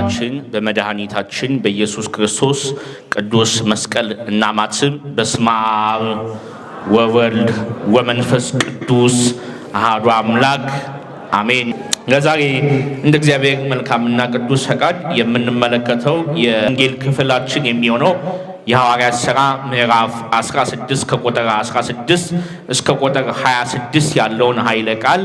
በጌታችን በመድኃኒታችን በኢየሱስ ክርስቶስ ቅዱስ መስቀል እናማትም። በስመ አብ ወወልድ ወመንፈስ ቅዱስ አሐዱ አምላክ አሜን። ለዛሬ እንደ እግዚአብሔር መልካምና ቅዱስ ፈቃድ የምንመለከተው የወንጌል ክፍላችን የሚሆነው የሐዋርያት ሥራ ምዕራፍ 16 ከቁጥር 16 እስከ ቁጥር 26 ያለውን ኃይለ ቃል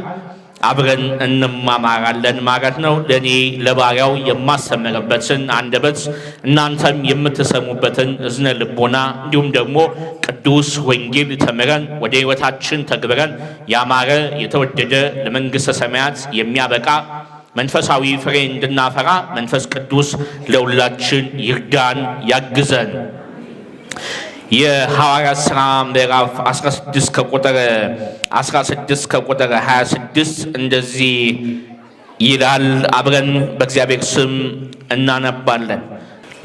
አብረን እንማማራለን ማለት ነው። ለኔ ለባሪያው የማስተምርበትን አንደበት እናንተም የምትሰሙበትን እዝነ ልቦና እንዲሁም ደግሞ ቅዱስ ወንጌል ተምረን ወደ ሕይወታችን ተግብረን ያማረ የተወደደ ለመንግሥተ ሰማያት የሚያበቃ መንፈሳዊ ፍሬ እንድናፈራ መንፈስ ቅዱስ ለሁላችን ይርዳን ያግዘን። የሐዋርያት ሥራ ምዕራፍ 16 ከቁጥር 16 ከቁጥር 26 እንደዚህ ይላል። አብረን በእግዚአብሔር ስም እናነባለን።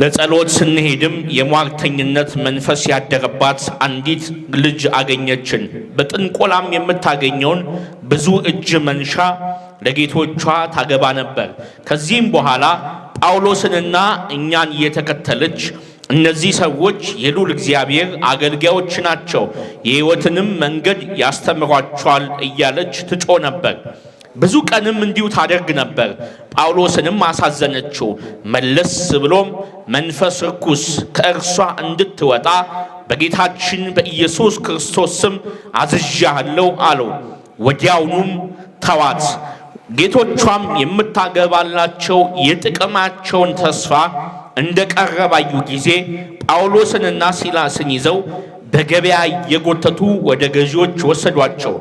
ለጸሎት ስንሄድም የሟርተኝነት መንፈስ ያደረባት አንዲት ልጅ አገኘችን። በጥንቆላም የምታገኘውን ብዙ እጅ መንሻ ለጌቶቿ ታገባ ነበር። ከዚህም በኋላ ጳውሎስንና እኛን እየተከተለች እነዚህ ሰዎች የልዑል እግዚአብሔር አገልጋዮች ናቸው፣ የሕይወትንም መንገድ ያስተምሯቸዋል እያለች ትጮ ነበር። ብዙ ቀንም እንዲሁ ታደርግ ነበር። ጳውሎስንም አሳዘነችው። መለስ ብሎም መንፈስ ርኩስ ከእርሷ እንድትወጣ በጌታችን በኢየሱስ ክርስቶስ ስም አዝዣለሁ አለው። ወዲያውኑም ተዋት። ጌቶቿም የምታገባላቸው የጥቅማቸውን ተስፋ እንደ ቀረባዩ ጊዜ ጳውሎስንና ሲላስን ይዘው በገበያ እየጎተቱ ወደ ገዢዎች ወሰዷቸው።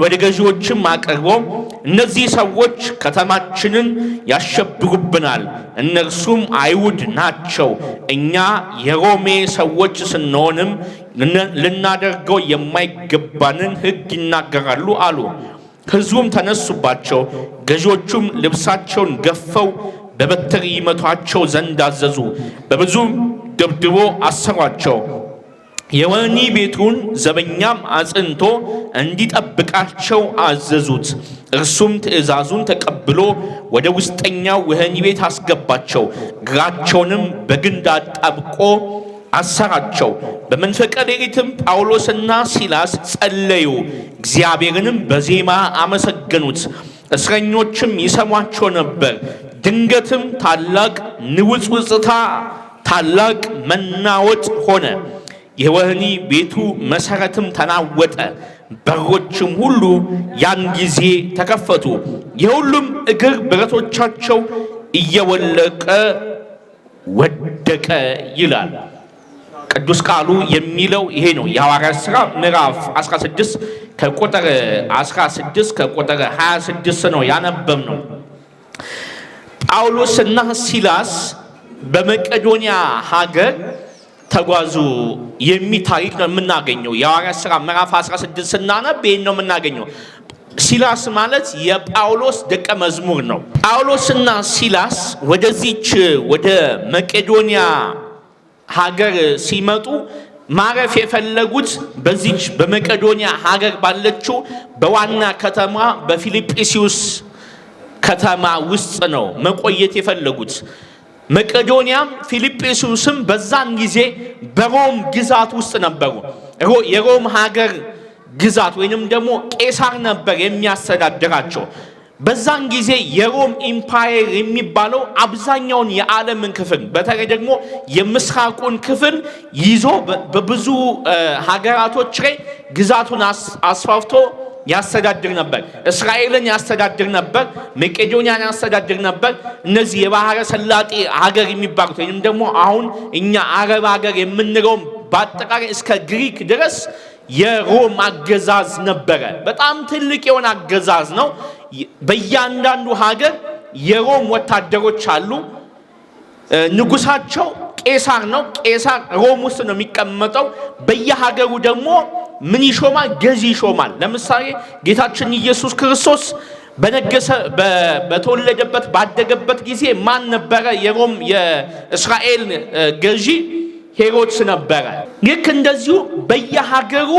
ወደ ገዢዎችም አቅርበው እነዚህ ሰዎች ከተማችንን ያሸብሩብናል፣ እነርሱም አይሁድ ናቸው፣ እኛ የሮሜ ሰዎች ስንሆንም ልናደርገው የማይገባንን ሕግ ይናገራሉ አሉ። ሕዝቡም ተነሱባቸው። ገዢዎቹም ልብሳቸውን ገፈው በበትር ይመቷቸው ዘንድ አዘዙ። በብዙም ደብድቦ አሰሯቸው። የወህኒ ቤቱን ዘበኛም አጽንቶ እንዲጠብቃቸው አዘዙት። እርሱም ትእዛዙን ተቀብሎ ወደ ውስጠኛው ወህኒ ቤት አስገባቸው። እግራቸውንም በግንድ አጣብቆ አሰራቸው። በመንፈቀ ሌሊትም ጳውሎስና ሲላስ ጸለዩ፣ እግዚአብሔርንም በዜማ አመሰገኑት። እስረኞችም ይሰሟቸው ነበር። ድንገትም ታላቅ ንውጽውጽታ፣ ታላቅ መናወጥ ሆነ። የወህኒ ቤቱ መሠረትም ተናወጠ። በሮችም ሁሉ ያን ጊዜ ተከፈቱ። የሁሉም እግር ብረቶቻቸው እየወለቀ ወደቀ ይላል። ቅዱስ ቃሉ የሚለው ይሄ ነው። የሐዋርያት ሥራ ምዕራፍ 16 ከቁጥር 16 ከቁጥር 26 ነው ያነበብነው። ጳውሎስና ሲላስ በመቄዶንያ ሀገር ተጓዙ የሚል ታሪክ ነው የምናገኘው። የሐዋርያት ሥራ ምዕራፍ 16 ስናነብ ይሄን ነው የምናገኘው። ሲላስ ማለት የጳውሎስ ደቀ መዝሙር ነው። ጳውሎስና ሲላስ ወደዚች ወደ መቄዶንያ ሀገር ሲመጡ ማረፍ የፈለጉት በዚች በመቄዶንያ ሀገር ባለችው በዋና ከተማ በፊልጵስዩስ ከተማ ውስጥ ነው መቆየት የፈለጉት። መቄዶንያም ፊልጵስዩስም በዛን ጊዜ በሮም ግዛት ውስጥ ነበሩ። የሮም ሀገር ግዛት ወይንም ደግሞ ቄሳር ነበር የሚያስተዳድራቸው። በዛን ጊዜ የሮም ኢምፓየር የሚባለው አብዛኛውን የዓለምን ክፍል በተለይ ደግሞ የምስራቁን ክፍል ይዞ በብዙ ሀገራቶች ላይ ግዛቱን አስፋፍቶ ያስተዳድር ነበር። እስራኤልን ያስተዳድር ነበር። መቄዶንያን ያስተዳድር ነበር። እነዚህ የባህረ ሰላጤ ሀገር የሚባሉት ወይም ደግሞ አሁን እኛ አረብ ሀገር የምንለውም በአጠቃላይ እስከ ግሪክ ድረስ የሮም አገዛዝ ነበረ። በጣም ትልቅ የሆነ አገዛዝ ነው። በእያንዳንዱ ሀገር የሮም ወታደሮች አሉ። ንጉሳቸው ቄሳር ነው። ቄሳር ሮም ውስጥ ነው የሚቀመጠው። በየሀገሩ ደግሞ ምን ይሾማል? ገዢ ይሾማል። ለምሳሌ ጌታችን ኢየሱስ ክርስቶስ በነገሰ በተወለደበት ባደገበት ጊዜ ማን ነበረ? የሮም የእስራኤል ገዢ ሄሮድስ ነበረ። ልክ እንደዚሁ በየሀገሩ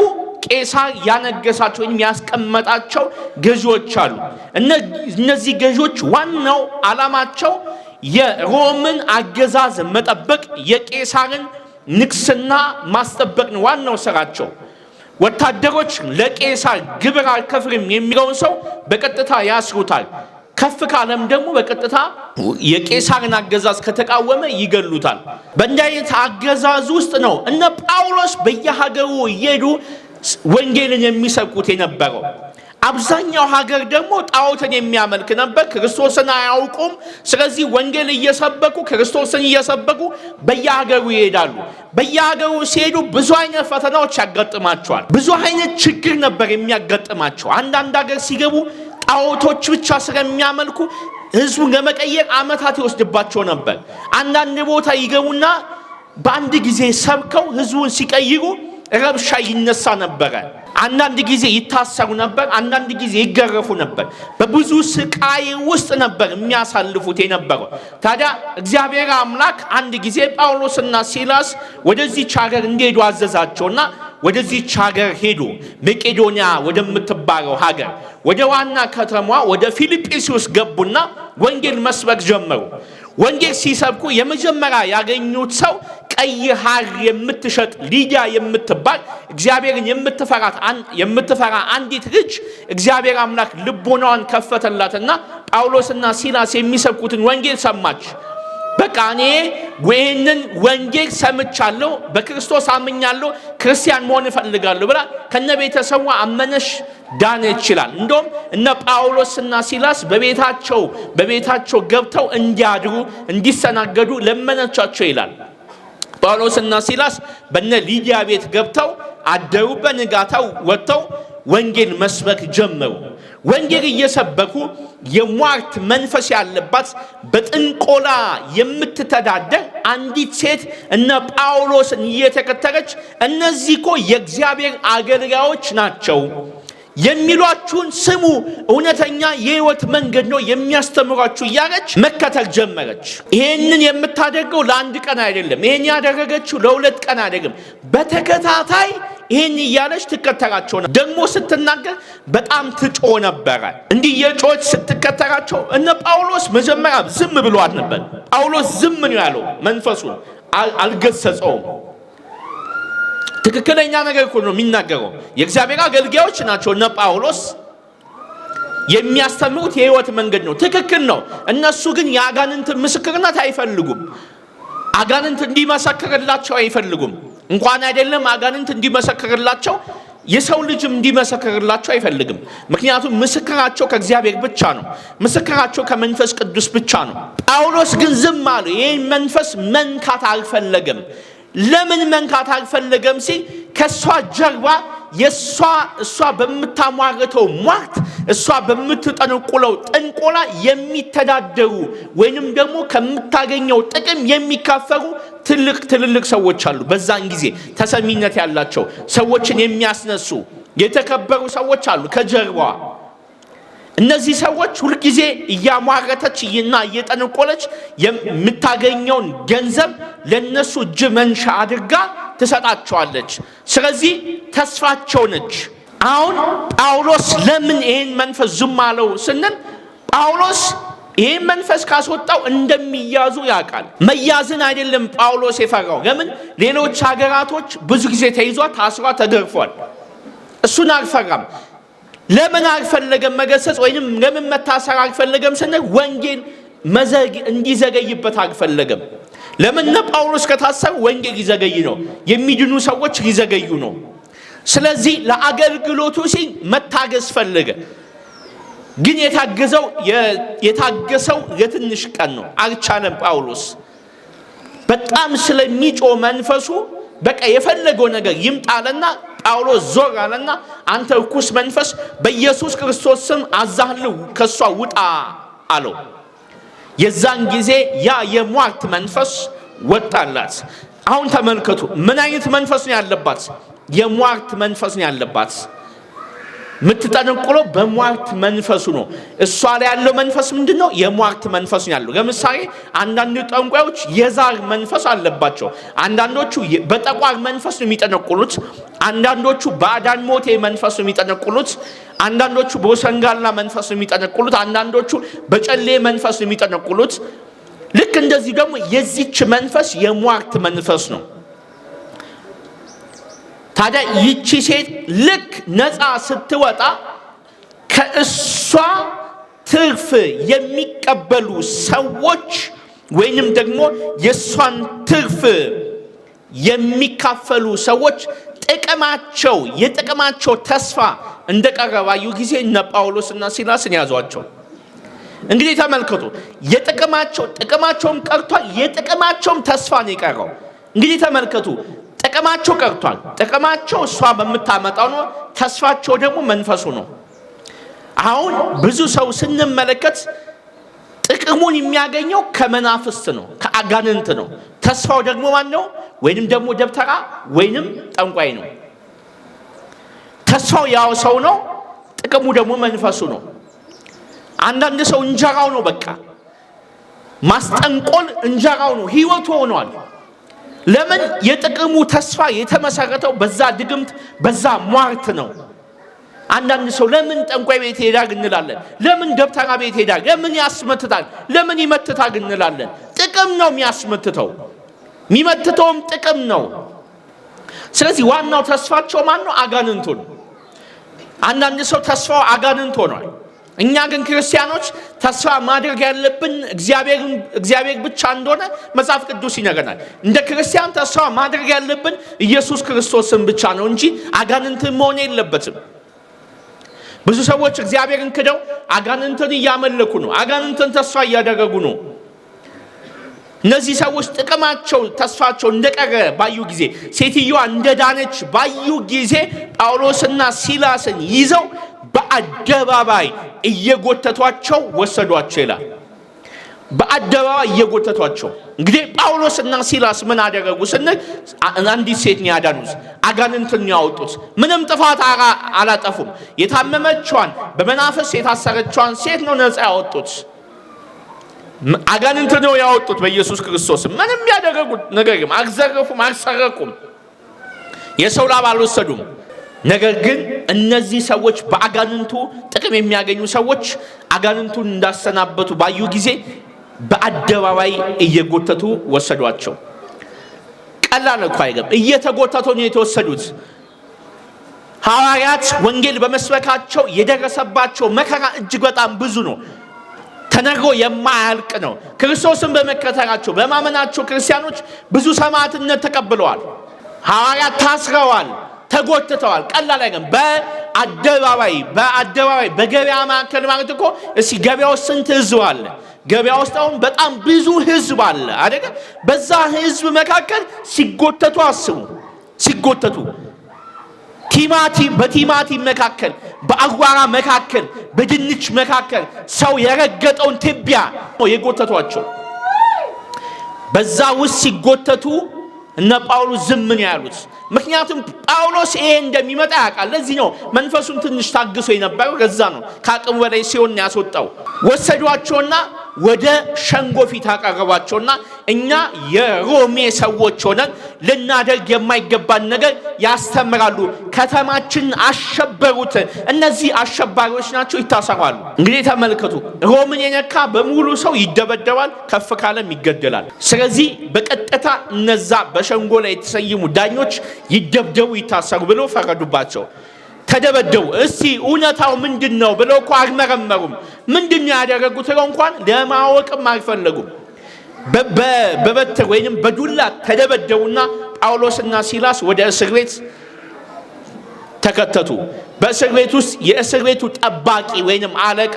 ቄሳር ያነገሳቸው ወይም ያስቀመጣቸው ገዢዎች አሉ። እነዚህ ገዢዎች ዋናው ዓላማቸው የሮምን አገዛዝ መጠበቅ፣ የቄሳርን ንግስና ማስጠበቅ ነው ዋናው ስራቸው። ወታደሮች ለቄሳር ግብር አልከፍልም የሚለውን ሰው በቀጥታ ያስሩታል። ከፍ ካለም ደግሞ በቀጥታ የቄሳርን አገዛዝ ከተቃወመ ይገሉታል። በእንዲህ አይነት አገዛዝ ውስጥ ነው እነ ጳውሎስ በየሀገሩ እየሄዱ ወንጌልን የሚሰብኩት የነበረው። አብዛኛው ሀገር ደግሞ ጣዖትን የሚያመልክ ነበር። ክርስቶስን አያውቁም። ስለዚህ ወንጌል እየሰበኩ ክርስቶስን እየሰበኩ በየሀገሩ ይሄዳሉ። በየሀገሩ ሲሄዱ ብዙ አይነት ፈተናዎች ያጋጥማቸዋል። ብዙ አይነት ችግር ነበር የሚያጋጥማቸው። አንዳንድ ሀገር ሲገቡ ጣዖቶች ብቻ ስለሚያመልኩ ህዝቡን ለመቀየር ዓመታት ይወስድባቸው ነበር። አንዳንድ ቦታ ይገቡና በአንድ ጊዜ ሰብከው ህዝቡን ሲቀይሩ ረብሻ ይነሳ ነበረ። አንዳንድ ጊዜ ይታሰሩ ነበር። አንዳንድ ጊዜ ይገረፉ ነበር። በብዙ ስቃይ ውስጥ ነበር የሚያሳልፉት የነበረው። ታዲያ እግዚአብሔር አምላክ አንድ ጊዜ ጳውሎስና ሲላስ ወደዚህች ሀገር እንዲሄዱ አዘዛቸውና ወደዚህች ሀገር ሄዱ። መቄዶንያ ወደምትባለው ሀገር ወደ ዋና ከተማዋ ወደ ፊልጵስዩስ ገቡና ወንጌል መስበክ ጀመሩ። ወንጌል ሲሰብኩ የመጀመሪያ ያገኙት ሰው ቀይ ሐር የምትሸጥ ሊዲያ የምትባል እግዚአብሔርን የምትፈራ አንዲት ልጅ እግዚአብሔር አምላክ ልቦናዋን ከፈተላትና ጳውሎስና ሲላስ የሚሰብኩትን ወንጌል ሰማች። በቃ እኔ ይህንን ወንጌል ሰምቻለሁ፣ በክርስቶስ አምኛለሁ፣ ክርስቲያን መሆን እፈልጋለሁ ብላ ከነ ቤተሰቧ አመነሽ፣ ዳነች ይላል። እንደውም እነ ጳውሎስና ሲላስ በቤታቸው ገብተው እንዲያድሩ እንዲሰናገዱ ለመነቻቸው ይላል። ጳውሎስና ሲላስ በነ ሊዲያ ቤት ገብተው አደሩ። በንጋታው ወጥተው ወንጌል መስበክ ጀመሩ። ወንጌል እየሰበኩ የሟርት መንፈስ ያለባት በጥንቆላ የምትተዳደር አንዲት ሴት እነ ጳውሎስን እየተከተለች እነዚህ እኮ የእግዚአብሔር አገልጋዮች ናቸው፣ የሚሏችሁን ስሙ፣ እውነተኛ የህይወት መንገድ ነው የሚያስተምሯችሁ እያለች መከተል ጀመረች። ይህንን የምታደርገው ለአንድ ቀን አይደለም። ይህን ያደረገችው ለሁለት ቀን አይደለም። በተከታታይ ይህን እያለች ትከተላቸው ነበር። ደግሞ ስትናገር በጣም ትጮ ነበረ። እንዲህ የጮች ስትከተላቸው እነ ጳውሎስ መጀመሪያ ዝም ብሏት ነበር። ጳውሎስ ዝም ነው ያለው። መንፈሱን አልገሰጸውም። ትክክለኛ ነገር እኮ ነው የሚናገረው። የእግዚአብሔር አገልጋዮች ናቸው እነ ጳውሎስ። የሚያስተምሩት የህይወት መንገድ ነው። ትክክል ነው። እነሱ ግን የአጋንንት ምስክርነት አይፈልጉም። አጋንንት እንዲመሰክርላቸው አይፈልጉም። እንኳን አይደለም አጋንንት እንዲመሰክርላቸው የሰው ልጅም እንዲመሰክርላቸው አይፈልግም። ምክንያቱም ምስክራቸው ከእግዚአብሔር ብቻ ነው። ምስክራቸው ከመንፈስ ቅዱስ ብቻ ነው። ጳውሎስ ግን ዝም አለ። ይህን መንፈስ መንካት አልፈለገም። ለምን መንካት አልፈለገም ሲል ከሷ ጀርባ እሷ በምታሟርተው ሟርት፣ እሷ በምትጠነቁለው ጥንቆላ የሚተዳደሩ ወይንም ደግሞ ከምታገኘው ጥቅም የሚካፈሉ ትልልቅ ሰዎች አሉ። በዛን ጊዜ ተሰሚነት ያላቸው ሰዎችን የሚያስነሱ የተከበሩ ሰዎች አሉ ከጀርባዋ። እነዚህ ሰዎች ሁልጊዜ እያሟረተች እና እየጠነቆለች የምታገኘውን ገንዘብ ለነሱ እጅ መንሻ አድርጋ ትሰጣቸዋለች። ስለዚህ ተስፋቸው ነች። አሁን ጳውሎስ ለምን ይህን መንፈስ ዝም አለው ስንል ጳውሎስ ይህን መንፈስ ካስወጣው እንደሚያዙ ያውቃል። መያዝን አይደለም ጳውሎስ የፈራው። ለምን ሌሎች ሀገራቶች ብዙ ጊዜ ተይዟ ታስሯ ተገርፏል። እሱን አልፈራም። ለምን አልፈለገም መገሰጽ ወይንም ለምን መታሰር አልፈለገም ስንል ወንጌል እንዲዘገይበት አልፈለገም። ለምን ጳውሎስ ከታሰሩ ወንጌል ይዘገይ ነው፣ የሚድኑ ሰዎች ሊዘገዩ ነው። ስለዚህ ለአገልግሎቱ ሲል መታገስ ፈለገ። ግን የታገሰው የትንሽ ቀን ነው። አልቻለም። ጳውሎስ በጣም ስለሚጮ መንፈሱ በቃ የፈለገው ነገር ይምጣልና ጳውሎስ ዞር አለና አንተ ርኩስ መንፈስ በኢየሱስ ክርስቶስ ስም አዛህልው ከሷ ውጣ አለው። የዛን ጊዜ ያ የሟርት መንፈስ ወጣላት። አሁን ተመልከቱ ምን አይነት መንፈስ ነው ያለባት? የሟርት መንፈስ ነው ያለባት። የምትጠነቁለው በሟርት መንፈሱ ነው። እሷ ላይ ያለው መንፈስ ምንድነው? የሟርት መንፈስ ነው ያለው። ለምሳሌ አንዳንድ ጠንቋዮች የዛር መንፈስ አለባቸው። አንዳንዶቹ በጠቋር መንፈስ ነው የሚጠነቁሉት። አንዳንዶቹ በአዳን ሞቴ መንፈስ ነው የሚጠነቁሉት። አንዳንዶቹ በወሰንጋላ መንፈስ ነው የሚጠነቁሉት። አንዳንዶቹ በጨሌ መንፈስ ነው የሚጠነቁሉት። ልክ እንደዚህ ደግሞ የዚች መንፈስ የሟርት መንፈስ ነው። ታዲያ ይቺ ሴት ልክ ነፃ ስትወጣ ከእሷ ትርፍ የሚቀበሉ ሰዎች ወይንም ደግሞ የሷን ትርፍ የሚካፈሉ ሰዎች የጥቅማቸው ተስፋ እንደቀረባዩ ጊዜ እነ ጳውሎስና ሲላስን ያዟቸው። እንግዲህ ተመልከቱ፣ ጥቅማቸውም ቀርቷል፣ የጥቅማቸውም ተስፋ ነው የቀረው። እንግዲህ ተመልከቱ፣ ጥቅማቸው ቀርቷል። ጥቅማቸው እሷ በምታመጣው ነው፣ ተስፋቸው ደግሞ መንፈሱ ነው። አሁን ብዙ ሰው ስንመለከት ጥቅሙን የሚያገኘው ከመናፍስት ነው፣ ከአጋንንት ነው። ተስፋው ደግሞ ማን ነው? ወይንም ደግሞ ደብተራ ወይንም ጠንቋይ ነው። ተስፋው ያው ሰው ነው፣ ጥቅሙ ደግሞ መንፈሱ ነው። አንዳንድ ሰው እንጀራው ነው፣ በቃ ማስጠንቆል እንጀራው ነው፣ ህይወቱ ሆኗል። ለምን? የጥቅሙ ተስፋ የተመሰረተው በዛ ድግምት በዛ ሟርት ነው። አንዳንድ ሰው ለምን ጠንቋይ ቤት ሄዳግ እንላለን፣ ለምን ደብተራ ቤት ሄዳግ፣ ለምን ያስመትታል፣ ለምን ይመትታግ እንላለን። ጥቅም ነው የሚያስመትተው፣ የሚመትተውም ጥቅም ነው። ስለዚህ ዋናው ተስፋቸው ማን ነው? አጋንንቱ ነው። አንዳንድ ሰው ተስፋው አጋንንት ሆኗል። እኛ ግን ክርስቲያኖች ተስፋ ማድረግ ያለብን እግዚአብሔር ብቻ እንደሆነ መጽሐፍ ቅዱስ ይነግረናል። እንደ ክርስቲያን ተስፋ ማድረግ ያለብን ኢየሱስ ክርስቶስን ብቻ ነው እንጂ አጋንንትን መሆን የለበትም። ብዙ ሰዎች እግዚአብሔርን ክደው አጋንንትን እያመለኩ ነው፣ አጋንንትን ተስፋ እያደረጉ ነው። እነዚህ ሰዎች ጥቅማቸው ተስፋቸው እንደቀረ ባዩ ጊዜ፣ ሴትዮዋ እንደዳነች ባዩ ጊዜ ጳውሎስና ሲላስን ይዘው በአደባባይ እየጎተቷቸው ወሰዷቸው ይላል። በአደባባይ እየጎተቷቸው። እንግዲህ ጳውሎስና ሲላስ ምን አደረጉ ስንል አንዲት ሴት ነው ያዳኑት፣ አጋንንትን ያወጡት። ምንም ጥፋት አላጠፉም። የታመመችዋን በመናፍስ የታሰረችዋን ሴት ነው ነፃ ያወጡት። አጋንንት ነው ያወጡት በኢየሱስ ክርስቶስ። ምንም ያደረጉት ነገር የለም። አልዘረፉም፣ አልሰረቁም፣ የሰው ላብ አልወሰዱም። ነገር ግን እነዚህ ሰዎች በአጋንንቱ ጥቅም የሚያገኙ ሰዎች አጋንንቱን እንዳሰናበቱ ባዩ ጊዜ በአደባባይ እየጎተቱ ወሰዷቸው። ቀላል እኮ አይደለም። እየተጎተቱ ነው የተወሰዱት። ሐዋርያት ወንጌል በመስበካቸው የደረሰባቸው መከራ እጅግ በጣም ብዙ ነው፣ ተነግሮ የማያልቅ ነው። ክርስቶስን በመከተላቸው በማመናቸው ክርስቲያኖች ብዙ ሰማዕትነት ተቀብለዋል። ሐዋርያት ታስረዋል፣ ተጎትተዋል። ቀላል አይደለም። በአደባባይ በገበያ ማዕከል ማለት እኮ እስኪ ገበያ ውስጥ ስንት ህዝብ አለ? ገበያ ውስጥ አሁን በጣም ብዙ ህዝብ አለ አይደል? በዛ ህዝብ መካከል ሲጎተቱ አስቡ። ሲጎተቱ በቲማቲም መካከል፣ በአጓራ መካከል፣ በድንች መካከል ሰው የረገጠውን ትቢያ የጎተቷቸው። በዛ ውስጥ ሲጎተቱ እነ ጳውሎስ ዝም ነው ያሉት። ምክንያቱም ጳውሎስ ይሄ እንደሚመጣ ያውቃል። ለዚህ ነው መንፈሱን ትንሽ ታግሶ የነበረው። ከዛ ነው ከአቅሙ በላይ ሲሆን ያስወጣው። ወሰዷቸውና ወደ ሸንጎ ፊት አቀረቧቸውና እኛ የሮሜ ሰዎች ሆነን ልናደርግ የማይገባን ነገር ያስተምራሉ፣ ከተማችን አሸበሩት፣ እነዚህ አሸባሪዎች ናቸው፣ ይታሰራሉ። እንግዲህ ተመልከቱ፣ ሮምን የነካ በሙሉ ሰው ይደበደባል፣ ከፍ ካለም ይገደላል። ስለዚህ በቀጥታ እነዛ በሸንጎ ላይ የተሰየሙ ዳኞች ይደብደቡ፣ ይታሰሩ ብሎ ፈረዱባቸው። ተደበደቡ። እስቲ እውነታው ምንድነው ብለው እኮ አልመረመሩም። ምንድነው ያደረጉት እንኳን ለማወቅም አልፈለጉም። በበትር ወይንም በዱላ ተደበደቡና ጳውሎስና ሲላስ ወደ እስር ቤት ተከተቱ። በእስር ቤት ውስጥ የእስር ቤቱ ጠባቂ ወይንም አለቃ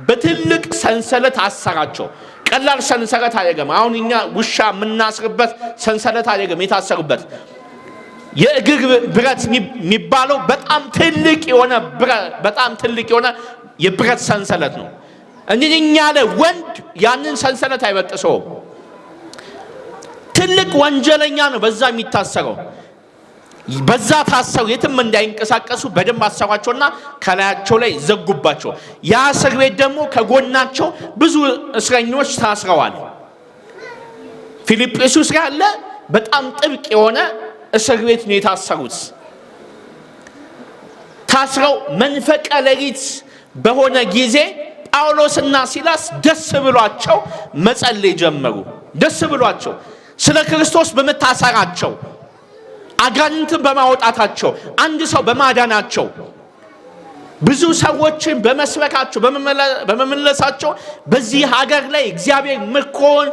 በትልቅ ሰንሰለት አሰራቸው። ቀላል ሰንሰለት አይደለም። አሁን እኛ ውሻ የምናስርበት ሰንሰለት አይደለም የታሰሩበት። የእግር ብረት የሚባለው በጣም ትልቅ የሆነ የብረት ሰንሰለት ነው። እንግዲህ ያለ ወንድ ያንን ሰንሰለት አይበጥሰውም። ትልቅ ወንጀለኛ ነው በዛ የሚታሰረው። በዛ ታሰሩ የትም እንዳይንቀሳቀሱ በደንብ አሰሯቸውና ከላያቸው ላይ ዘጉባቸው። ያ እስር ቤት ደግሞ ከጎናቸው ብዙ እስረኞች ታስረዋል። ፊልጵስዩስ ያለ በጣም ጥብቅ የሆነ እስር ቤት ነው የታሰሩት። ታስረው መንፈቀ ሌሊት በሆነ ጊዜ ጳውሎስና ሲላስ ደስ ብሏቸው መጸለይ ጀመሩ። ደስ ብሏቸው ስለ ክርስቶስ በመታሰራቸው፣ አጋንንትን በማውጣታቸው፣ አንድ ሰው በማዳናቸው፣ ብዙ ሰዎችን በመስበካቸው በመመለሳቸው በዚህ ሀገር ላይ እግዚአብሔር ምርኮን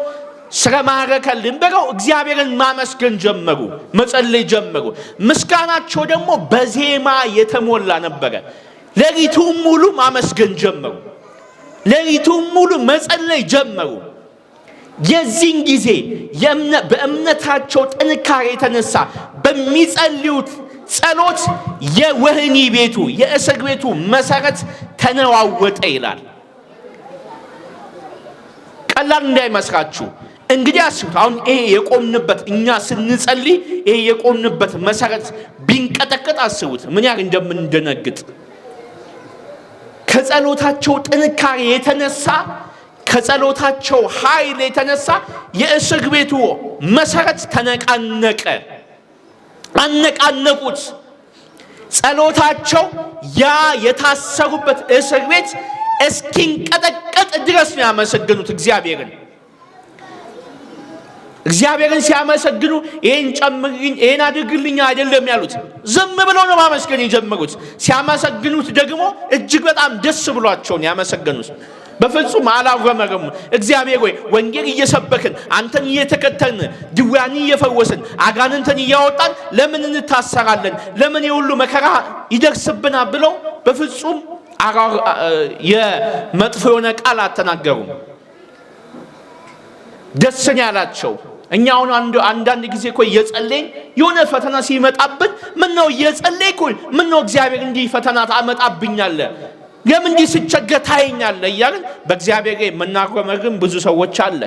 ስለማረከልን ብለው እግዚአብሔርን ማመስገን ጀመሩ፣ መጸለይ ጀመሩ። ምስጋናቸው ደግሞ በዜማ የተሞላ ነበረ። ሌሊቱን ሙሉ ማመስገን ጀመሩ። ሌሊቱን ሙሉ መጸለይ ጀመሩ። የዚህን ጊዜ በእምነታቸው ጥንካሬ የተነሳ በሚጸልዩት ጸሎት የወህኒ ቤቱ የእስር ቤቱ መሰረት ተነዋወጠ ይላል። ቀላል እንዳይመስላችሁ። እንግዲህ አስቡት፣ አሁን ይሄ የቆምንበት እኛ ስንጸልይ ይሄ የቆምንበት መሰረት ቢንቀጠቀጥ አስቡት ምን ያህል እንደምንደነግጥ። ከጸሎታቸው ጥንካሬ የተነሳ ከጸሎታቸው ኃይል የተነሳ የእስር ቤቱ መሰረት ተነቃነቀ። አነቃነቁት። ጸሎታቸው ያ የታሰሩበት እስር ቤት እስኪንቀጠቀጥ ድረስ ነው ያመሰገኑት እግዚአብሔርን። እግዚአብሔርን ሲያመሰግኑ ይሄን ጨምርልኝ፣ ይሄን አድርግልኝ አይደለም ያሉት፣ ዝም ብለው ነው ማመስገን የጀመሩት። ሲያመሰግኑት ደግሞ እጅግ በጣም ደስ ብሏቸውን ያመሰገኑት። በፍጹም አላጉረመረሙ። እግዚአብሔር ሆይ ወንጌል እየሰበክን አንተን እየተከተልን ድውያንን እየፈወስን አጋንንትን እያወጣን ለምን እንታሰራለን? ለምን የሁሉ መከራ ይደርስብናል? ብለው በፍጹም የመጥፎ የሆነ ቃል አልተናገሩም። ደስን ያላቸው። እኛ አሁን አንዳንድ ጊዜ እኮ እየጸለይን የሆነ ፈተና ሲመጣብን ምን ነው እየጸለይኩ ምን ነው እግዚአብሔር እንዲህ ፈተና ታመጣብኛለህ? ለምን እንዲህ ስቸገር ታየኛለህ? እያልን በእግዚአብሔር ላይ የምናጉረመርም ብዙ ሰዎች አለ።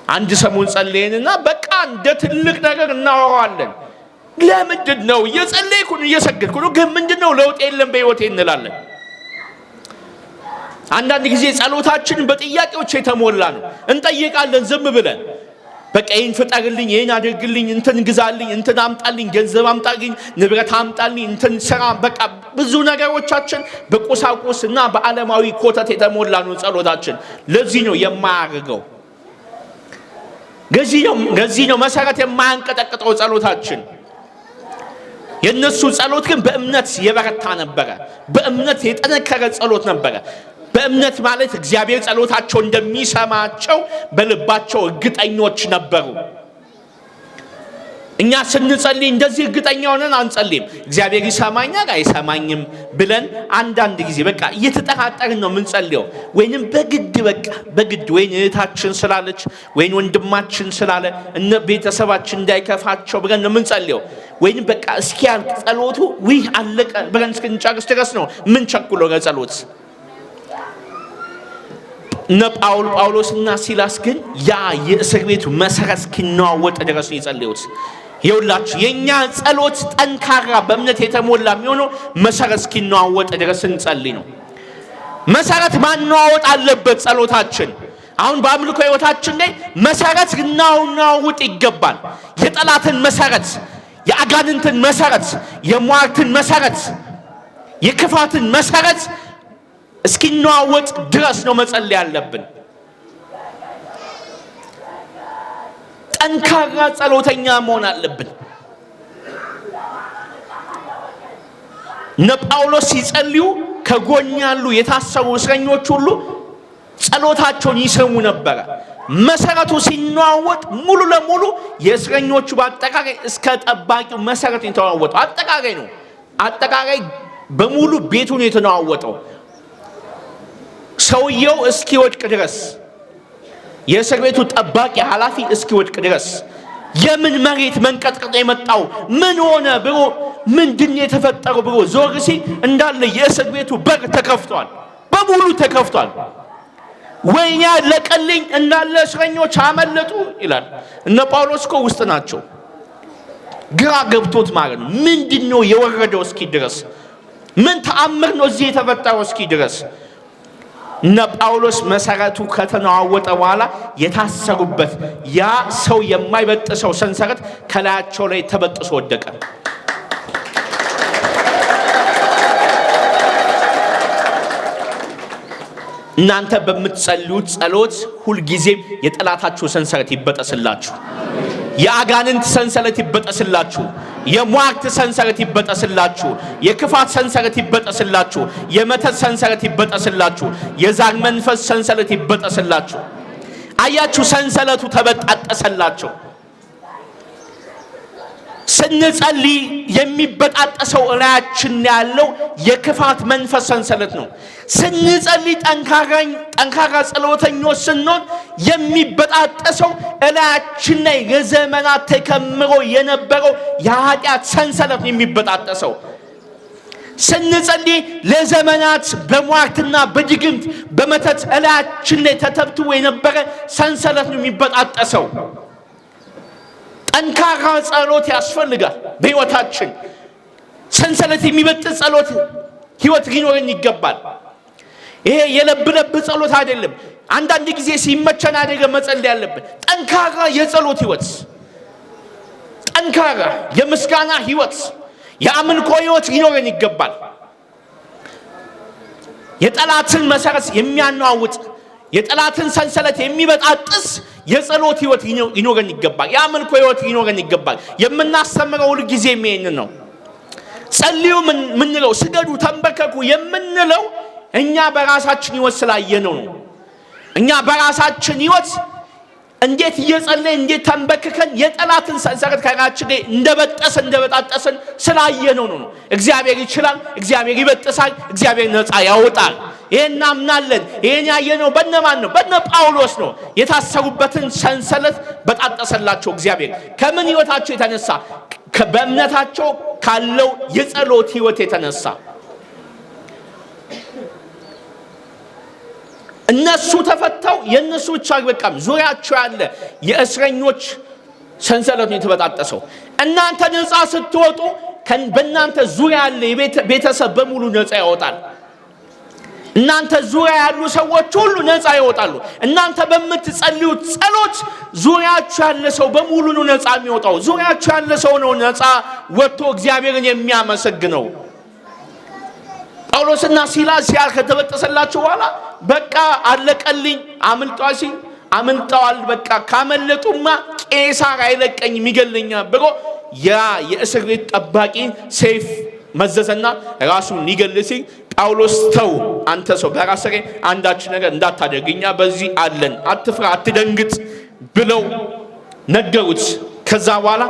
አንድ ሰሞን ጸለይንና በቃ እንደ ትልቅ ነገር እናወራዋለን። ለምንድን ነው እየጸለይኩ እየሰገድኩ ነው፣ ግን ምንድነው ለውጥ የለም በሕይወቴ እንላለን። አንዳንድ ጊዜ ጸሎታችን በጥያቄዎች የተሞላ ነው። እንጠይቃለን ዝም ብለን በቃ ይህን ፍጠርልኝ፣ ይህን አድርግልኝ፣ እንትን ግዛልኝ፣ እንትን አምጣልኝ፣ ገንዘብ አምጣልኝ፣ ንብረት አምጣልኝ፣ እንትን ስራ። በቃ ብዙ ነገሮቻችን በቁሳቁስ እና በዓለማዊ ኮተት የተሞላ ነው ጸሎታችን። ለዚህ ነው የማያርገው። ለዚህ ነው መሰረት የማያንቀጠቅጠው ጸሎታችን። የእነሱ ጸሎት ግን በእምነት የበረታ ነበረ። በእምነት የጠነከረ ጸሎት ነበረ። በእምነት ማለት እግዚአብሔር ጸሎታቸው እንደሚሰማቸው በልባቸው እርግጠኞች ነበሩ። እኛ ስንጸልይ እንደዚህ እርግጠኛ ሆነን አንጸልይም። እግዚአብሔር ይሰማኛል አይሰማኝም ብለን አንዳንድ ጊዜ በቃ እየተጠራጠርን ነው የምንጸልየው። ወይንም በግድ ወይን እህታችን ስላለች ወይን ወንድማችን ስላለ እነ ቤተሰባችን እንዳይከፋቸው ብለን ነው የምንጸልየው። ወይንም በቃ እስኪያልቅ ጸሎቱ ውይ አለቀ ብለን እስክንጨርስ ድረስ ነው ምን ቸኩሎ ለጸሎት። እነ ጳውሎስና ሲላስ ግን ያ የእስር ቤቱ መሰረት እስኪነዋወጥ ድረስ ነው የጸለዩት። ይኸውላችሁ የእኛ ጸሎት ጠንካራ በእምነት የተሞላ የሚሆነው መሰረት እስኪነዋወጥ ድረስ እንጸልይ ነው። መሰረት ማነዋወጥ አለበት ጸሎታችን። አሁን በአምልኮ ሕይወታችን ላይ መሰረት ልናውጥ ይገባል። የጠላትን መሰረት፣ የአጋንንትን መሰረት፣ የሟርትን መሰረት፣ የክፋትን መሰረት እስኪነዋወጥ ድረስ ነው መጸለይ ያለብን። ጠንካራ ጸሎተኛ መሆን አለብን። እነ ጳውሎስ ሲጸልዩ ከጎን ያሉ የታሰሩ እስረኞች ሁሉ ጸሎታቸውን ይሰሙ ነበረ። መሰረቱ ሲነዋወጥ ሙሉ ለሙሉ የእስረኞቹ በአጠቃላይ እስከ ጠባቂው መሰረት የተነዋወጠው አጠቃላይ ነው። አጠቃላይ በሙሉ ቤቱን የተነዋወጠው ሰውየው እስኪወድቅ ድረስ የእስር ቤቱ ጠባቂ ኃላፊ እስኪወድቅ ድረስ የምን መሬት መንቀጥቀጥ የመጣው ምን ሆነ ብሎ ምንድን የተፈጠረው ብሎ ዞር ሲል እንዳለ የእስር ቤቱ በር ተከፍቷል፣ በሙሉ ተከፍቷል። ወይኔ ለቀልኝ እንዳለ እስረኞች አመለጡ ይላል። እነ ጳውሎስ እኮ ውስጥ ናቸው። ግራ ገብቶት ማለት ነው። ምንድን ነው የወረደው እስኪ ድረስ ምን ተአምር ነው እዚህ የተፈጠረው እስኪ ድረስ። እነ ጳውሎስ መሰረቱ ከተነዋወጠ በኋላ የታሰሩበት ያ ሰው የማይበጥሰው ሰንሰለት ከላያቸው ላይ ተበጥሶ ወደቀ። እናንተ በምትጸልዩት ጸሎት ሁሉ ጊዜ የጠላታችሁ ሰንሰለት ይበጠስላችሁ። የአጋንንት ሰንሰለት ይበጠስላችሁ። የሟርት ሰንሰለት ይበጠስላችሁ። የክፋት ሰንሰለት ይበጠስላችሁ። የመተት ሰንሰለት ይበጠስላችሁ። የዛር መንፈስ ሰንሰለት ይበጠስላችሁ። አያችሁ፣ ሰንሰለቱ ተበጣጠሰላቸው። ስንጸልይ የሚበጣጠሰው እላያችን ያለው የክፋት መንፈስ ሰንሰለት ነው። ስንጸልይ ጠንካራ ጸሎተኞች ስንሆን የሚበጣጠሰው እላያችን ላይ የዘመናት ተከምሮ የነበረው የኃጢአት ሰንሰለት ነው የሚበጣጠሰው። ስንጸልይ ለዘመናት በሟርትና በድግምት በመተት እላያችን ላይ ተተብትቦ የነበረ ሰንሰለት ነው የሚበጣጠሰው። ጠንካራ ጸሎት ያስፈልጋል በሕይወታችን። ሰንሰለት የሚበጥስ ጸሎት ሕይወት ሊኖረን ይገባል። ይሄ የለብ ጸሎት አይደለም። አንዳንድ ጊዜ ሲመቸን አይደለም መጸለይ ያለብን። ጠንካራ የጸሎት ሕይወት፣ ጠንካራ የምስጋና ሕይወት፣ የአምልኮ ሕይወት ሊኖረን ይገባል። የጠላትን መሰረት የሚያናውጥ የጠላትን ሰንሰለት የሚበጣጥስ የጸሎት ሕይወት ሊኖረን ይገባል። የአምልኮ ሕይወት ሊኖረን ይገባል። የምናስተምረው ሁሉ ጊዜ ይሄንን ነው። ጸልዩ ምንለው፣ ስገዱ፣ ተንበርከኩ የምንለው እኛ በራሳችን ሕይወት ስላየነው ነው። እኛ በራሳችን ሕይወት እንዴት እየጸለይን እንዴት ተንበርከከን የጠላትን ሰንሰለት ከራችን ላይ እንደበጣጠስን ስላየነው ነው። እግዚአብሔር ይችላል፣ እግዚአብሔር ይበጥሳል፣ እግዚአብሔር ነፃ ያወጣል። ይሄን እናምናለን። ይሄን ያየነው በነማን ነው? በነ ጳውሎስ ነው። የታሰሩበትን ሰንሰለት በጣጠሰላቸው እግዚአብሔር። ከምን ሕይወታቸው የተነሳ? በእምነታቸው ካለው የጸሎት ሕይወት የተነሳ። እነሱ ተፈተው የነሱ ብቻ አይበቃም፣ ዙሪያቸው ያለ የእስረኞች ሰንሰለት ነው የተበጣጠሰው። እናንተ ነፃ ስትወጡ በእናንተ ዙሪያ ያለ ቤተሰብ በሙሉ ነፃ ያወጣል። እናንተ ዙሪያ ያሉ ሰዎች ሁሉ ነፃ ይወጣሉ። እናንተ በምትጸልዩት ጸሎት ዙሪያችሁ ያለ ሰው በሙሉ ነው ነፃ የሚወጣው። ዙሪያችሁ ያለ ሰው ነው ነፃ ወጥቶ እግዚአብሔርን የሚያመሰግነው። ጳውሎስና ሲላስ ከተበጠሰላቸው በኋላ በቃ አለቀልኝ፣ አምልጠዋል፣ በቃ ካመለጡማ ቄሳር አይለቀኝም ይገለኛል ብሎ ያ የእስር ቤት ጠባቂ ሰይፍ መዘዘና ራሱን ሊገል ሲል ጳውሎስ ተው፣ አንተ ሰው በራስህ አንዳች ነገር እንዳታደርግ፣ እኛ በዚህ አለን፣ አትፍራ፣ አትደንግጥ ብለው ነገሩት። ከዛ በኋላ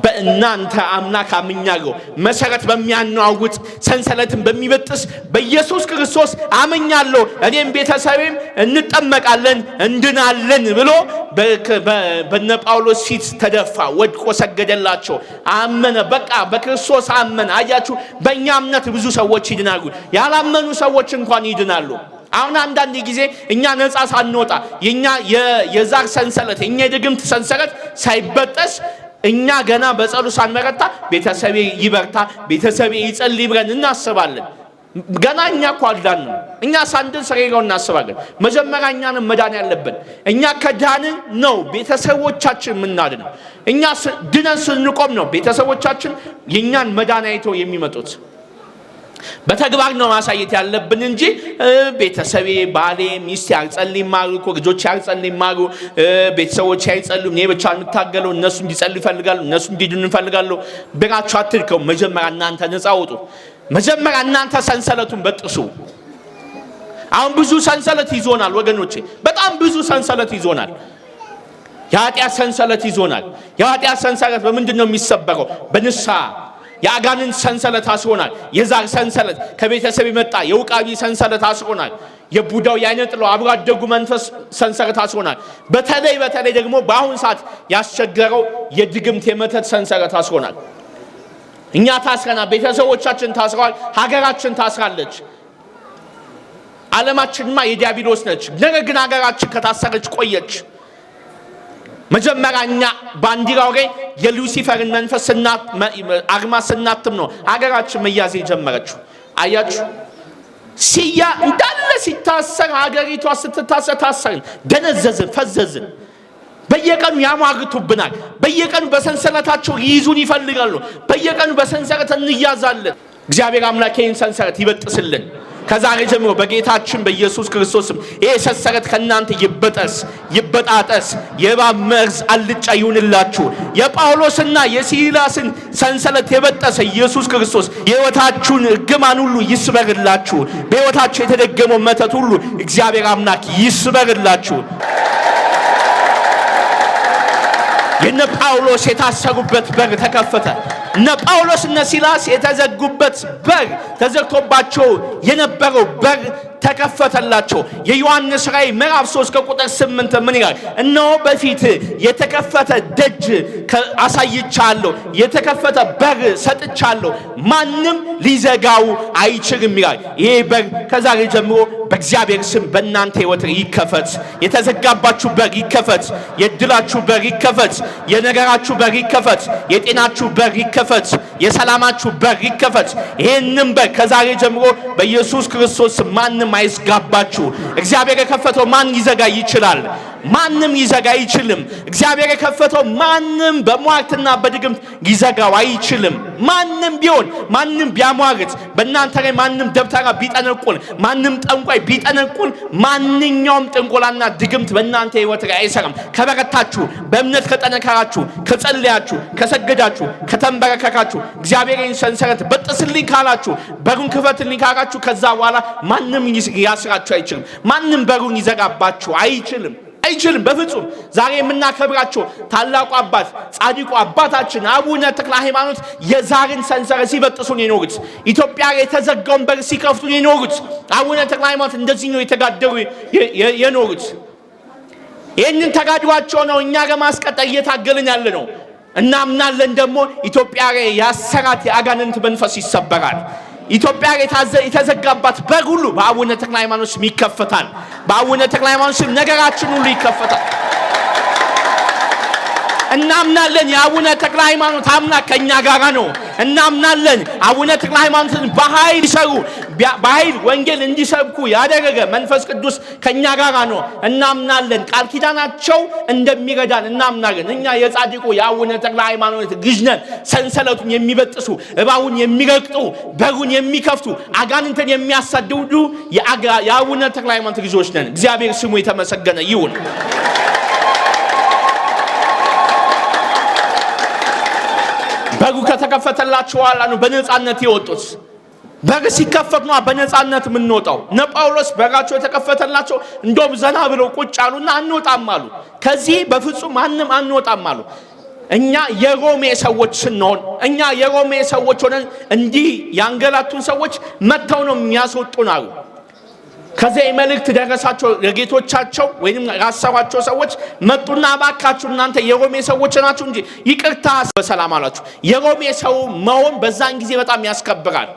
በእናንተ አምላክ አምኛለሁ፣ መሰረት በሚያናውጥ ሰንሰለትን በሚበጥስ በኢየሱስ ክርስቶስ አምኛለሁ፣ እኔም ቤተሰቤም እንጠመቃለን እንድናለን ብሎ በነ ጳውሎስ ፊት ተደፋ፣ ወድቆ ሰገደላቸው፣ አመነ። በቃ በክርስቶስ አመነ። አያችሁ፣ በእኛ እምነት ብዙ ሰዎች ይድናሉ፣ ያላመኑ ሰዎች እንኳን ይድናሉ። አሁን አንዳንድ ጊዜ እኛ ነፃ ሳንወጣ የኛ የዛር ሰንሰለት የኛ የድግምት ሰንሰለት ሳይበጠስ እኛ ገና በጸሎት ሳንመረታ ቤተሰቤ ይበርታ፣ ቤተሰቤ ይጸልይ ብለን እናስባለን። ገና እኛ እኮ አልዳንም። እኛ ሳንድን ስሬጋው እናስባለን። መጀመሪያ እኛንም መዳን ያለብን። እኛ ከዳንን ነው ቤተሰቦቻችን የምናድነው። እኛ ድነን ስንቆም ነው ቤተሰቦቻችን የእኛን መዳን አይተው የሚመጡት። በተግባር ነው ማሳየት ያለብን እንጂ ቤተሰቤ ባሌ ሚስት ያልጸልይም አሉ እኮ ልጆች ያልጸልይም አሉ ቤተሰቦች አይጸልዩም፣ እኔ ብቻ የምታገለው እነሱ እንዲጸልዩ ይፈልጋሉ፣ እነሱ እንዲድኑ ይፈልጋሉ ብላችሁ አትልከው። መጀመሪያ እናንተ ነፃ ውጡ። መጀመሪያ እናንተ ሰንሰለቱን በጥሱ። አሁን ብዙ ሰንሰለት ይዞናል ወገኖቼ፣ በጣም ብዙ ሰንሰለት ይዞናል። የኃጢአት ሰንሰለት ይዞናል። የኃጢአት ሰንሰለት በምንድን ነው የሚሰበረው? በንስሐ። የአጋንንት ሰንሰለት አስሮናል። የዛር ሰንሰለት ከቤተሰብ የመጣ የውቃቢ ሰንሰለት አስሮናል። የቡዳው ያይነጥለው አብሮ አደጉ መንፈስ ሰንሰለት አስሮናል። በተለይ ደግሞ በአሁን ሰዓት ያስቸገረው የድግምት የመተት ሰንሰለት አስሮናል። እኛ ታስረናል፣ ቤተሰቦቻችን ታስረዋል፣ ሀገራችን ታስራለች። ዓለማችንማ የዲያብሎስ ነች። ነገር ግን ሀገራችን ከታሰረች ቆየች። መጀመሪያ እኛ ባንዲራው ላይ የሉሲፈርን መንፈስ አርማ ስናትም ነው ሀገራችን መያዝ የጀመረችው። አያችሁ፣ እንዳለ ሲታሰር ሀገሪቷ ስትታሰር ታሰርን፣ ደነዘዝን፣ ፈዘዝን። በየቀኑ ያሟርቱብናል። በየቀኑ በሰንሰለታቸው ይይዙን ይፈልጋሉ። በየቀኑ በሰንሰለት እንያዛለን። እግዚአብሔር አምላክ ይህን ሰንሰለት ይበጥስልን። ከዛሬ ጀምሮ በጌታችን በኢየሱስ ክርስቶስም ይሄ ሰንሰለት ከናንተ ይበጠስ ይበጣጠስ። የእባብ መርዝ አልጫ ይሁንላችሁ። የጳውሎስና የሲላስን ሰንሰለት የበጠሰ ኢየሱስ ክርስቶስ የሕይወታችሁን እርግማን ሁሉ ይስበርላችሁ። በሕይወታችሁ የተደገመው መተት ሁሉ እግዚአብሔር አምላክ ይስበርላችሁ። የነ ጳውሎስ የታሰሩበት በር ተከፈተ። እነ ጳውሎስ እነ ሲላስ የተዘጉበት በር ተዘግቶባቸው የነበረው በር ተከፈተላቸው። የዮሐንስ ራእይ ምዕራፍ 3 ከቁጥር 8 ምን ይላል? እነሆ በፊት የተከፈተ ደጅ አሳይቻለሁ፣ የተከፈተ በር ሰጥቻለሁ፣ ማንም ሊዘጋው አይችልም ይላል። ይሄ በር ከዛሬ ጀምሮ በእግዚአብሔር ስም በእናንተ ሕይወት ይከፈት። የተዘጋባችሁ በር ይከፈት። የድላችሁ በር ይከፈት። የነገራችሁ በር ይከፈት። የጤናችሁ በር ይከፈት። የሰላማችሁ በር ይከፈት። ይሄንን በር ከዛሬ ጀምሮ በኢየሱስ ክርስቶስ ማንም አይስጋባችሁ። እግዚአብሔር የከፈተው ማን ሊዘጋ ይችላል? ማንም ሊዘጋ አይችልም። እግዚአብሔር የከፈተው ማንም በሟርትና በድግምት ሊዘጋው አይችልም። ማንም ቢሆን ማንም ቢያሟርት በእናንተ ላይ ማንም ደብተራ ቢጠነቁል፣ ማንም ጠንቋይ ቢጠነቁል፣ ማንኛውም ጥንቆላና ድግምት በእናንተ ሕይወት ላይ አይሰራም። ከበረታችሁ፣ በእምነት ከጠነከራችሁ፣ ከጸለያችሁ፣ ከሰገዳችሁ፣ ከተንበረከካችሁ፣ እግዚአብሔርን ሰንሰለት በጥስልኝ ካላችሁ፣ በሩን ክፈትልኝ ካላችሁ፣ ከዛ በኋላ ማንም ሊያስራችሁ አይችልም። ማንም በሩን ሊዘጋባችሁ አይችልም። በፍጹም። ዛሬ የምናከብራቸው ታላቁ አባት ጻድቁ አባታችን አቡነ ተክለ ሃይማኖት የዛርን ሰንሰለት ሲበጥሱን የኖሩት፣ ኢትዮጵያ የተዘጋውን በር ሲከፍቱን የኖሩት አቡነ ተክለ ሃይማኖት እንደዚህ ነው የተጋደሩ የኖሩት። ይህንን ተጋድሏቸው ነው እኛ ለማስቀጠል እየታገልን ያለ ነው። እናምናለን ደግሞ ኢትዮጵያ ያሰራት የአጋንንት መንፈስ ይሰበራል። ኢትዮጵያ የተዘጋባት በር ሁሉ በአቡነ ተክለ ሃይማኖት ስም ይከፈታል። በአቡነ ተክለ ሃይማኖት ስም ነገራችን ሁሉ ይከፈታል። እናምናለን የአቡነ ተክለ ሃይማኖት አምላክ ከኛ ጋር ነው። እናምናለን አቡነ ተክለ ሃይማኖትን በኃይል ይሰሩ በኃይል ወንጌል እንዲሰብኩ ያደረገ መንፈስ ቅዱስ ከኛ ጋር ነው። እናምናለን ቃል ኪዳናቸው እንደሚረዳን እናምናለን። እኛ የጻድቁ የአቡነ ተክለ ሃይማኖት ልጅ ነን። ሰንሰለቱን የሚበጥሱ እባቡን የሚረግጡ በሩን የሚከፍቱ አጋንንትን የሚያሳድዱ የአቡነ ተክለ ሃይማኖት ልጆች ነን። እግዚአብሔር ስሙ የተመሰገነ ይሁን። በሩ ከተከፈተላቸው በኋላ ነው በነፃነት የወጡት። በር ሲከፈት ነው በነፃነት የምንወጣው። እነ ጳውሎስ በራቸው የተከፈተላቸው እንደውም ዘና ብለው ቁጭ አሉና አንወጣም አሉ። ከዚህ በፍጹም ማንም አንወጣም አሉ። እኛ የሮሜ ሰዎች ስንሆን፣ እኛ የሮሜ ሰዎች ሆነን እንዲህ ያንገላቱን ሰዎች መተው ነው የሚያስወጡን አሉ። ከዚህ መልእክት ደረሳቸው ለጌቶቻቸው ወይንም ያሰሯቸው ሰዎች መጡና እባካችሁ እናንተ የሮሜ ሰዎች ናችሁ እንጂ ይቅርታ በሰላም አላችሁ። የሮሜ ሰው መሆን በዛን ጊዜ በጣም ያስከብራል።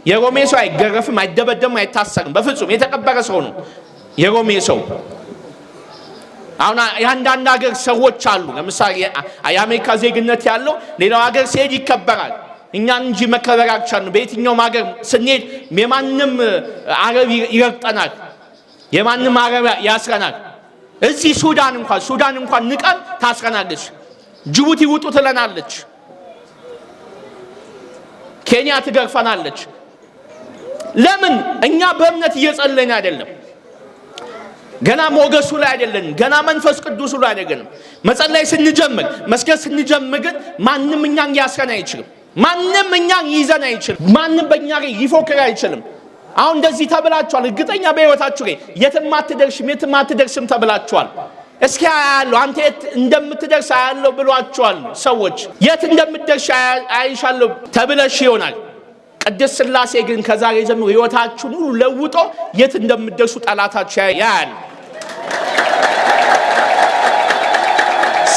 የሮሜ ሰው አይገረፍም፣ አይደበደም፣ አይታሰርም። በፍጹም የተከበረ ሰው ነው የሮሜ ሰው። አሁን የአንዳንድ ሀገር ሰዎች አሉ። ለምሳሌ የአሜሪካ ዜግነት ያለው ሌላው ሀገር ሲሄድ ይከበራል። እኛን እንጂ መከበር አልቻልንም። በየትኛውም ሀገር ስንሄድ የማንም አረብ ይረግጠናል፣ የማንም አረብ ያስረናል። እዚህ ሱዳን እንኳን ንቀን ታስረናለች። ጅቡቲ ውጡ ትለናለች። ኬንያ ትገርፈናለች። ለምን? እኛ በእምነት እየጸለይን አይደለም። ገና ሞገሱ ላይ አይደለም። ገና መንፈስ ቅዱስ ላይ አይደለም። መጸለይ ስንጀምር፣ መስገድ ስንጀምር ግን ማንም እኛን ሊያስረን አይችልም። ማንም እኛን ይዘን አይችልም። ማንም በእኛ ላይ ሊፎክር አይችልም። አሁን እንደዚህ ተብላችኋል። እርግጠኛ በሕይወታችሁ ላይ የትም አትደርስም ተብላችኋል። እስኪ አያለሁ አንተ የት እንደምትደርስ አያለሁ ብሏችኋል ሰዎች። የት እንደምትደርስ አይሻለሁ ተብለሽ ይሆናል። ቅድስት ሥላሴ ግን ከዛሬ ጀምሮ ሕይወታችሁን ሁሉ ለውጦ የት እንደምትደርሱ ጠላታችሁ ያያል።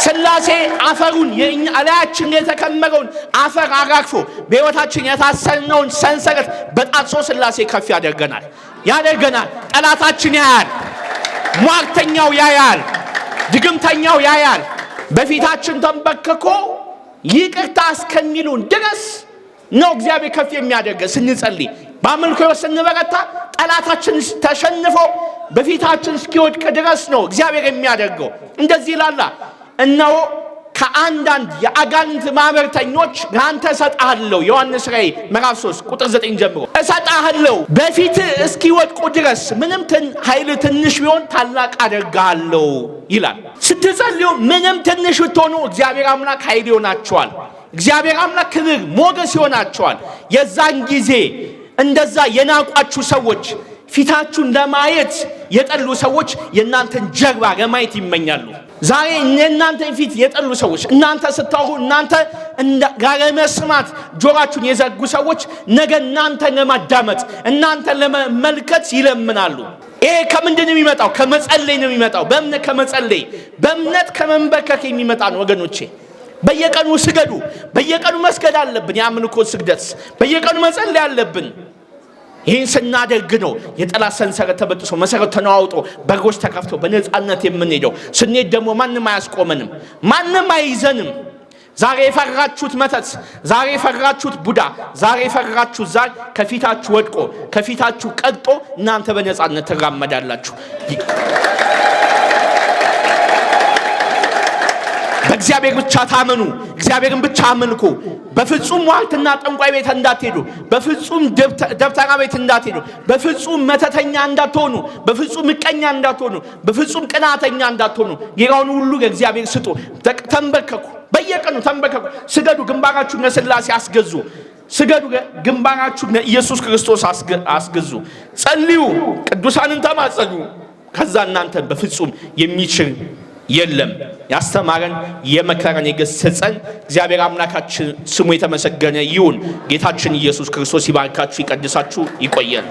ሥላሴ አፈሩን አላያችን የተከመረውን አፈር አራግፎ በሕይወታችን የታሰርነውን ሰንሰለት በጣጥሶ ሥላሴ ከፍ ያደርገናል። ጠላታችን ያያል። ሟርተኛው ያያል። ድግምተኛው ያያል። በፊታችን ተንበርክኮ ይቅርታ እስከሚሉን ድረስ ነው እግዚአብሔር ከፍ የሚያደርገን። ስንጸልይ በአምልኮ ስንበረታ ጠላታችን ተሸንፎ በፊታችን እስኪወድቅ ድረስ ነው እግዚአብሔር የሚያደርገው። እንደዚህ ይላል፣ እነሆ ከአንዳንድ የአጋንንት ማህበርተኞች ለአንተ እሰጥሃለሁ። ዮሐንስ ራእይ ምዕራፍ 3 ቁጥር 9 ጀምሮ እሰጥሃለሁ፣ በፊት እስኪወድቁ ድረስ ምንም ኃይል ትንሽ ቢሆን ታላቅ አደርግሃለሁ ይላል። ስትጸልዩ ምንም ትንሽ ብትሆኑ እግዚአብሔር አምላክ ኃይል ይሆናቸዋል። እግዚአብሔር አምላክ ክብር ሞገስ ይሆናቸዋል። የዛን ጊዜ እንደዛ የናቋችሁ ሰዎች ፊታችሁን ለማየት የጠሉ ሰዎች የእናንተን ጀርባ ለማየት ይመኛሉ። ዛሬ የእናንተን ፊት የጠሉ ሰዎች እናንተ ስታወሩ እናንተ ለመስማት ጆሮአችሁን የዘጉ ሰዎች ነገ እናንተን ለማዳመጥ እናንተን ለመመልከት ይለምናሉ። ይሄ ከምንድን ነው የሚመጣው? ከመጸለይ ነው የሚመጣው። በእምነት ከመጸለይ በእምነት ከመንበርከክ የሚመጣ ነው ወገኖቼ። በየቀኑ ስገዱ። በየቀኑ መስገድ አለብን። የአምልኮ ስግደት በየቀኑ መጸለይ አለብን። ይህን ስናደርግ ነው የጠላት ሰንሰለት ተበጥሶ መሰረት ተናውጦ በሮች ተከፍተው በነፃነት የምንሄደው። ስንሄድ ደግሞ ማንም አያስቆመንም፣ ማንም አይይዘንም። ዛሬ የፈራችሁት መተት፣ ዛሬ የፈራችሁት ቡዳ፣ ዛሬ የፈራችሁት ዛር ከፊታችሁ ወድቆ ከፊታችሁ ቀልጦ እናንተ በነፃነት ትራመዳላችሁ። በእግዚአብሔር ብቻ ታመኑ፣ እግዚአብሔርን ብቻ አምልኩ። በፍጹም ሟርትና ጠንቋይ ቤት እንዳትሄዱ፣ በፍጹም ደብተራ ቤት እንዳትሄዱ፣ በፍጹም መተተኛ እንዳትሆኑ፣ በፍጹም ምቀኛ እንዳትሆኑ፣ በፍጹም ቅናተኛ እንዳትሆኑ። ጌራውን ሁሉ ለእግዚአብሔር ስጡ። ተንበርከኩ፣ በየቀኑ ተንበርከኩ። ስገዱ፣ ግንባራችሁን ለሥላሴ አስገዙ። ስገዱ፣ ግንባራችሁን ለኢየሱስ ክርስቶስ አስገዙ። ጸልዩ፣ ቅዱሳንን ተማጸኑ። ከዛ እናንተን በፍጹም የሚችል የለም። ያስተማረን የመከረን የገሰጸን እግዚአብሔር አምላካችን ስሙ የተመሰገነ ይሁን። ጌታችን ኢየሱስ ክርስቶስ ይባርካችሁ፣ ይቀድሳችሁ፣ ይቆየን።